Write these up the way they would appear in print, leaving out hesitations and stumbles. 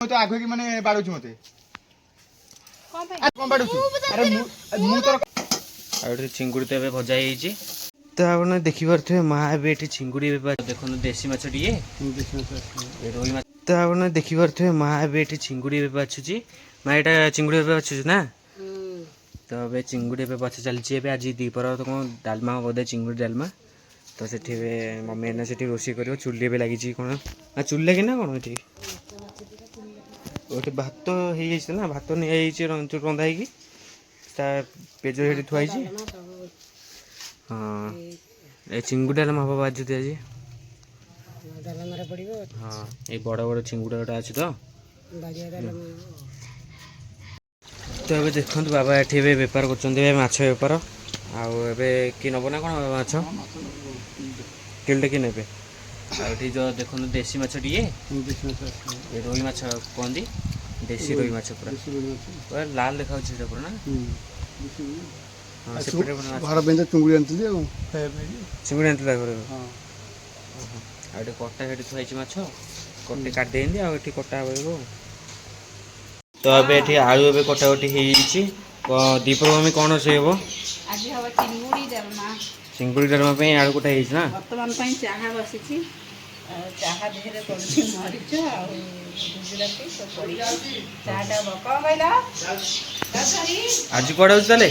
तो आगे की माने बाड़ुछु मते कोन बाड़ुछु अरे मु तो आउटे चिंगुड़ी तो एबे भजा ହେଇଛି तो आपने देखि परथे मां एबे एठी चिंगुड़ी एबे देखन देसी माछ टिए रोही माछ तो आपने देखि परथे मां एबे एठी चिंगुड़ी एबे बाछुची मां एटा चिंगुड़ी एबे बाछुची ना तो एबे चिंगुड़ी एबे बाछ चलची एबे आज दीपर तो कोन डालमा बोदे चिंगुड़ी डालमा तो सेठी एबे मम्मी ने सेठी रोसी करियो चुल्ली एबे लागी छी कोन आ चुल्ले कि ना कोन एठी ओटे भात हे जाइछ ना भात नै आइछ रंधा है कि ता पेजो हेठी थुआई छी हां ए चिंगुड़ी डालमा हबा बाजू दे जी डालमा पड़िबो हां ए बड़ बड़ चिंगुड़ी गोटा अछि तो बाजिया डालमा तो एबे देखंतु बाबा एठी एबे व्यापार करचंदी बे माछ व्यापार आउ एबे कि नबो ना कोन माछ किलटे कि नेबे आ एठी जो देखंतु देसी माछ टिए ए रोही माछ कोंदी देसी रोही माछ पूरा लाल देखा छै से पूरा ना हां सेपरे घर बेंद चुंगुड़ी आनतली आ चिंगुड़ी आनतला घर हां आ एठी कट्टा हेठी थुआई छै माछ कट्टे काट देंदी आ एठी कट्टा होबो तो अबे एठी आलू एबे कटा कटी हेछि दीपर में कोन से हेबो आज हवा चिंगुड़ी डालमा पे आलू कटा हेछि ना वर्तमान पई चाहा बसिछि चाहा देहरे पड़छि मरिच आ गुजराती तो पड़ी चाहाटा बका गइला आज कोड होछ तले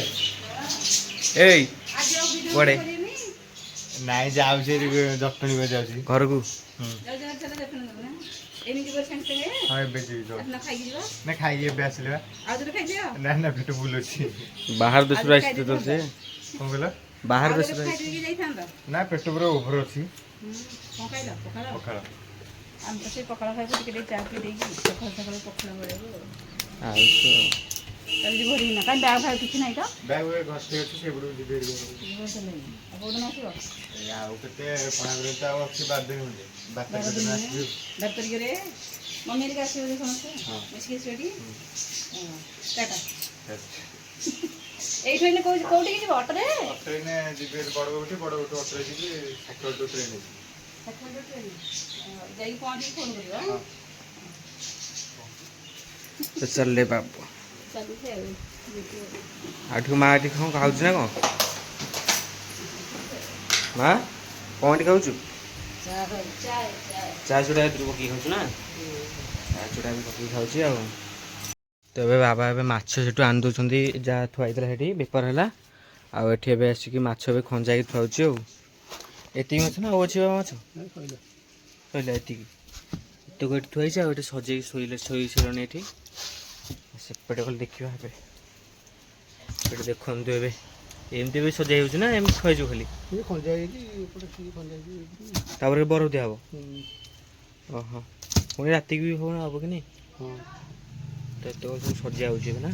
एई आज कोडे नाइ जाउ छै जटनी बे जाउ छी घर को चल चल देखन ना एनी के परसेंट से हां बे जी जो अपना खाइ दिबा ना खाइए बेसले आज तो खाइ दियो ना ना पेट फुल छी बाहर दूसरा आछि तो से कोन गेला बाहर आज दूसरा खाइ दिबी जाइथांदा ना पेट पूरा ओभर छी कोन खाइला पखाला पखाला हम तो से पखाला खाइ के चा पी देगी सकाळ सकाळ पखाला बळेबो आ तो जल्दी भरी ना काई बैग भाग किछ नाही तो बैग वे घर से अछि से बुडू दिबे जीवन से नहीं अब ओडन आसीबो याउ कते 15 मिनिट आ अछि बाद दिन होले बात करते ना आसी डॉक्टर करे मम्मी के आसीबो देखो से हां मिसके सेडी टाटा एई ट्रेन कोठी कि ऑटो रे ट्रेन जिबे बड़ उठी ऑटो जिबे साइकिल तो ट्रेन है साइकिल ट्रेन जाई पहुंची फोन करियो तो चल ले बाबू चल से आठू माँ आठी खाऊ खाऊ ना कौन माँ कौन खाऊ चाय चाय चाय चूड़ा तू पकई खाऊ ना चाय चूड़ा भी पकई खाऊ आ तो ए बाबा ए माछ से आनी दौरान जहाँ थुआई से बेपार है आठी ए आसिक माछ भी खंजा थुआऊ एति माछ ना अच्छी बाबा माछ कहला एति तो ये थुआई आठ सजे शोई सारे ये सेपटे कल देखा ये देखु एमती भी सजा हो ना एम थुआई खाली बरफ दिया हम ओह पुणी रात भी हो ना हम कि नहीं तो सब सजा हो ना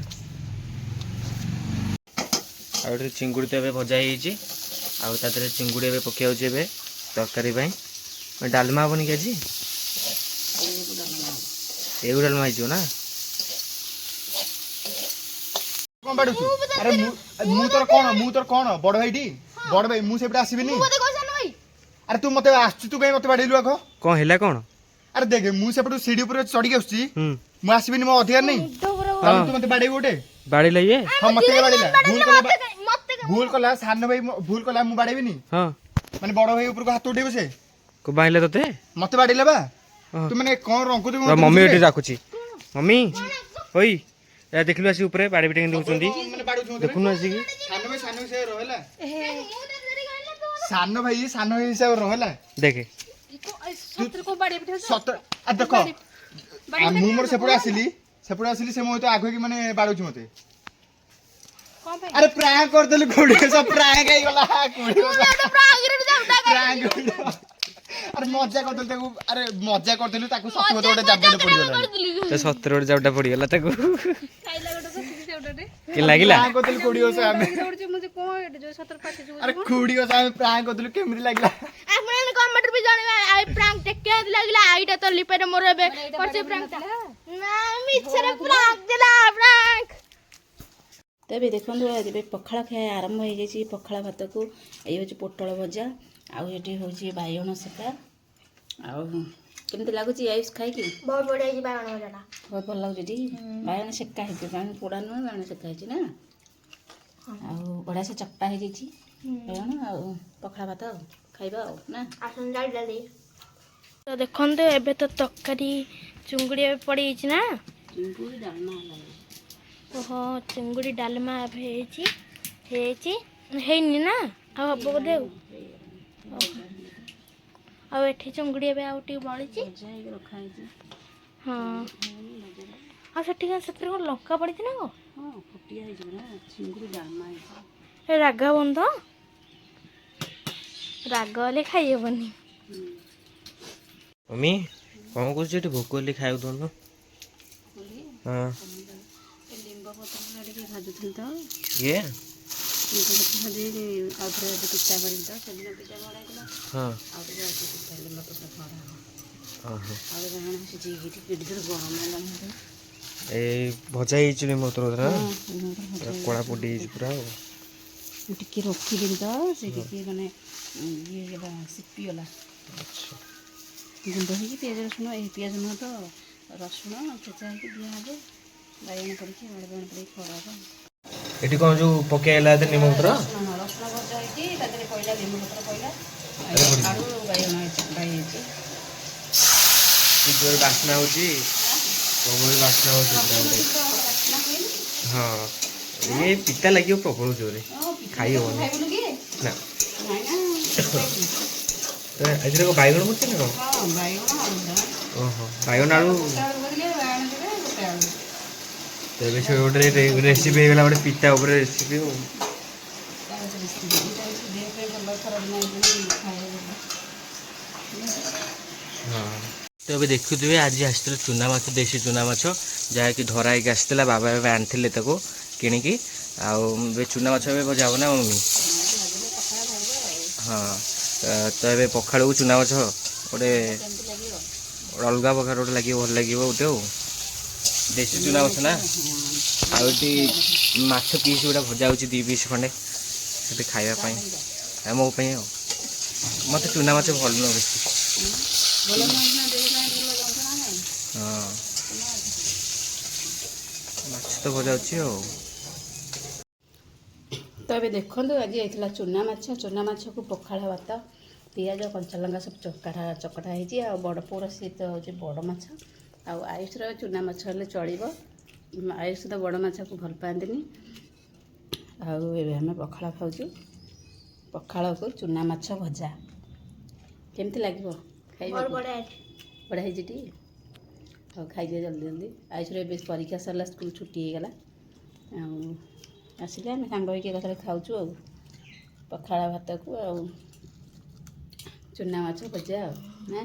आउटे चिंगुड़ी तो भजा होती चिंगुड़ी ए पकड़ तरकारी डालमा हेनी कि आज एगु डालमा हो ना कोन बाडुछु अरे मु तोर कोन बड़ भाईटी बड़ भाई मु सेपटे आसीबिनी मु मते कहसन भाई अरे तू मते आछु तू कहीं मते बाडैलु आखो कौन है कौन अरे देख मु सेपटे सीढ़ी ऊपर चढ़ी के आछी मु आसीबिनी मो अधिकार नहीं तू मते बाडै गोटे बाड़ी लइए हां मते बाडैला भूल कला सान भाई भूल कला मु बाडैबिनी हां माने बड़ भाई ऊपर को हाथ उठेबो से को बाइले तते मते बाडैला बा तू माने कोन रंगु तू मम्मी एटी राखुची मम्मी ओई या देखलु आसी ऊपर बाड़ी बिटे देउचंदी देखुनु आसी की सान भाई से रहला सान भाई हिसाब रहला देखे सत्र को बाड़ी बिठे सत्र आ देखो आ मु मोर सेपटे आसिली से मो तो आगो की माने बाडुची मते कोन भाई अरे प्रैंक कर देलु कोडी सब प्रैंक आइ गला कोडी तो प्रैंक रे जाउटा प्रैंक अरे मजा कर देलु ताकू अरे मजा कर देलु ताकू सत्य गोटे जाबे पड़ी गला तो 70 गोटे जाबटा पड़ी गला ताकू खाइला गोटे तो सीधी जाउटा रे कि लागिला प्रैंक कर देलु कोडी से हमें जाउट मुझे कोन जो 70 पाछे जो अरे कोडी से हमें प्रैंक कर देलु केमि लागला आपन कमेंट भी जाने आई प्रैंक देख के लागला आईटा तो लिपे रे मोर बे करसे प्रैंक ना मिछरे प्रैंक दिला प्रैंक तबे देखो ए पखाड़ा खाए आरंभ हो जाए पखाड़ा भात को ये हूँ पोटल भजा आउे हूँ बैगण सेका କେମିତି ଲାଗୁଛି ଆୟୁଷ ଖାଇକି? ବହୁତ ବଢ଼ିଆ ହେଇଛି ବାଇଗଣ ଭଜାଟା। ବହୁତ ଭଲ ଲାଗୁଛି ଟି? ବାଇଗଣ ସେକା ହେଇଛି, ବାଇଗଣ ପୋଡ଼ା ନୁହେଁ, ବାଇଗଣ ସେକା ହେଇଛି ନା। ଆଉ ବଢ଼ିଆ ସେ ଚକଟା ହେଇଯାଇଛି ବାଇଗଣ। ଆଉ ପଖାଳ ଭାତ ଆଉ ଖାଇବା ଆଉ ନା। ଆସନ୍ତୁ ଡାଲି ତ ଦେଖନ୍ତୁ ଏବେ ତ ତରକାରୀ ଚୁଙ୍ଗୁଡ଼ି ଏବେ ପଡ଼ିଯାଇଛି ନା। ଚିଙ୍ଗୁଡ଼ି ଡାଲମା ହେଲା। ଓହୋ, ଚିଙ୍ଗୁଡ଼ି ଡାଲମା ଏବେ ହେଇଛି ହେଇନି ନା, ଆଉ ହବ ବୋଧେ ଆଉ। ଆଉ ଏଠି ଚୁଙ୍ଗୁଡ଼ି ଏବେ ଆଉ ଟିକେ ବଳିଛି। ଭଜା ହେଇକି ରଖା ହେଇଛି। ହଁ, ଆଉ ସେଠି ସେଥିରେ କ'ଣ ଲଙ୍କା ପଡ଼ିଛି ନା କ'ଣ? ହଁ, ଫୁଟିଆ ହେଇଛି ନା, ଚିଙ୍ଗୁଡ଼ି ଡାଲମା ହେଇଛି। ଏ ରାଗ ବନ୍ଧ ରାଗ ହେଲେ ଖାଇହେବନି। ମମି କ'ଣ କରୁଛୁ ଏଠି? ଭୋକ ହେଲେ ଖାଇବାକୁ ଦଉନୁ। ହଁ ଲିମ୍ବ ପତ୍ର ଟିକେ ଭାଜୁଥିଲି ତ। ଇଏ ଲିମ୍ବ ପତ୍ର ଭାଜି ଆଉ ଥରେ ଆଜି ପିଠା କରିବି ତ। ସେଦିନ ପିଠା କରାହେଇଥିଲା, ହଁ ଆଉ ଟିକେ ଆଜି ପିଠା ଲିମ୍ବ ପତ୍ର ଖରା ହବ। ଓହୋ, ଆଉ ବାଇଗଣ ସିଝେଇକି ଟିକେ ଜୋର ଗରମ ହେଲାଣି। ଏଇ ଭଜା ହେଇଛି ଲିମ୍ବ ପତ୍ର ନା, କଳା ପୋଡ଼ି ହେଇଛି ପୁରା ଆଉ। ଟିକେ ରଖିଦେଲି ତ, ସେ ଟିକେ ମାନେ ଇଏ ହେଲା ସିପିଗଲା। ଆଚ୍ଛା, ଗୁଣ୍ଡ ହେଇକି ପିଆଜ ରସୁଣ, ଏଇ ପିଆଜ ନୁହଁ ତ ରସୁଣ ଛେଚା ହେଇକି ଦିଆହେବ। ବାଇଗଣ ପଡ଼ିକି ବାଇଗଣ ପଡ଼ିକି ଖରା ହବ। ଏଠି କ'ଣ ଯୋଉ ପକେଇଲା ଏତେ ନିମ୍ବ ପତ୍ର? ରସୁଣ ଭଜା ହେଇକି ତା ଦେହରେ ପଇଲା ଲିମ୍ବ ପତ୍ର ପଇଲା, ଆଳୁ ବାଇଗଣ ଚକଟା ହେଇଛି। ଜୋରେ ବାସ୍ନା ହେଉଛି, ପ୍ରବଳ ବାସ୍ନା ହେଉଛି। ହଁ, ଇଏ ପିତା ଲାଗିବ ପ୍ରବଳ ଜୋରେ, ଖାଇ ହେବନି ନା। ଏଥିରେ କ'ଣ ବାଇଗଣ ପଡୁଛି ନା କ'ଣ? ଓହୋ, ବାଇଗଣ ଆଳୁ। ତେବେ ସେ ଗୋଟେ ରେସିପି ହେଇଗଲା, ଗୋଟେ ପିତା ଉପରେ ରେସିପି ଆଉ। ହଁ, ତ ଏବେ ଦେଖୁଥିବେ ଆଜି ଆସିଥିଲା ଚୁନା ମାଛ, ଦେଶୀ ଚୁନା ମାଛ, ଯାହାକି ଧରା ହେଇକି ଆସିଥିଲା। ବାବା ଏବେ ଆଣିଥିଲେ ତାକୁ କିଣିକି। ଆଉ ଏବେ ଚୁନା ମାଛ ଏବେ ଭଜା ହବ ନା ମମି? ହଁ, ତ ଏବେ ପଖାଳକୁ ଚୁନା ମାଛ ଗୋଟେ ଅଲଗା ପ୍ରକାର ଗୋଟେ ଲାଗିବ, ଭଲ ଲାଗିବ ଗୋଟେ ଆଉ। ଦେଶୀ ଚୁନା ମାଛ ନା। ଆଉ ଏଠି ମାଛ ପିସ୍ ଗୁଡ଼ା ଭଜା ହେଉଛି, 2 ପିସ୍ ଖଣ୍ଡେ ସେଠି ଖାଇବା ପାଇଁ, ଆଉ ମୋ ପାଇଁ ଆଉ। ମୋତେ ଚୁନା ମାଛ ଭଲ ନୁହଁ ବେଶୀ। ହଁ, ମାଛ ତ ଭଜା ଅଛି ଆଉ। ତ ଏବେ ଦେଖନ୍ତୁ ଆଜି ହେଇଥିଲା ଚୁନା ମାଛକୁ ପଖାଳ ଭାତ, ପିଆଜ କଞ୍ଚାଲଙ୍କା ସବୁ ଚକଟା ହେଇଛି। ଆଉ ବଡ଼ ପୁଅର ସିଏ ତ ହେଉଛି ବଡ଼ ମାଛ, ଆଉ ଆୟୁଷର ଚୁନା ମାଛ ହେଲେ ଚଳିବ। ଆୟୁଷ ତ ବଡ଼ ମାଛକୁ ଭଲ ପାଆନ୍ତିନି। ଆଉ ଏବେ ଆମେ ପଖାଳ ଖାଉଛୁ, ପଖାଳକୁ ଚୁନା ମାଛ ଭଜା। କେମିତି ଲାଗିବ ଖାଇବାକୁ? ବଢ଼ିଆ ହେଇଛି ଟି? ଆଉ ଖାଇଦିଅ ଜଲ୍ଦି। ଆୟୁଷର ଏବେ ପରୀକ୍ଷା ସରିଲା, ସ୍କୁଲ ଛୁଟି ହେଇଗଲା। ଆଉ ଆସିଲେ ଆମେ ସାଙ୍ଗ ହେଇକି ଏକାଥରେ ଖାଉଛୁ ଆଉ, ପଖାଳ ଭାତକୁ ଆଉ ଚୁନା ମାଛ ଭଜା ଆଉ ନା।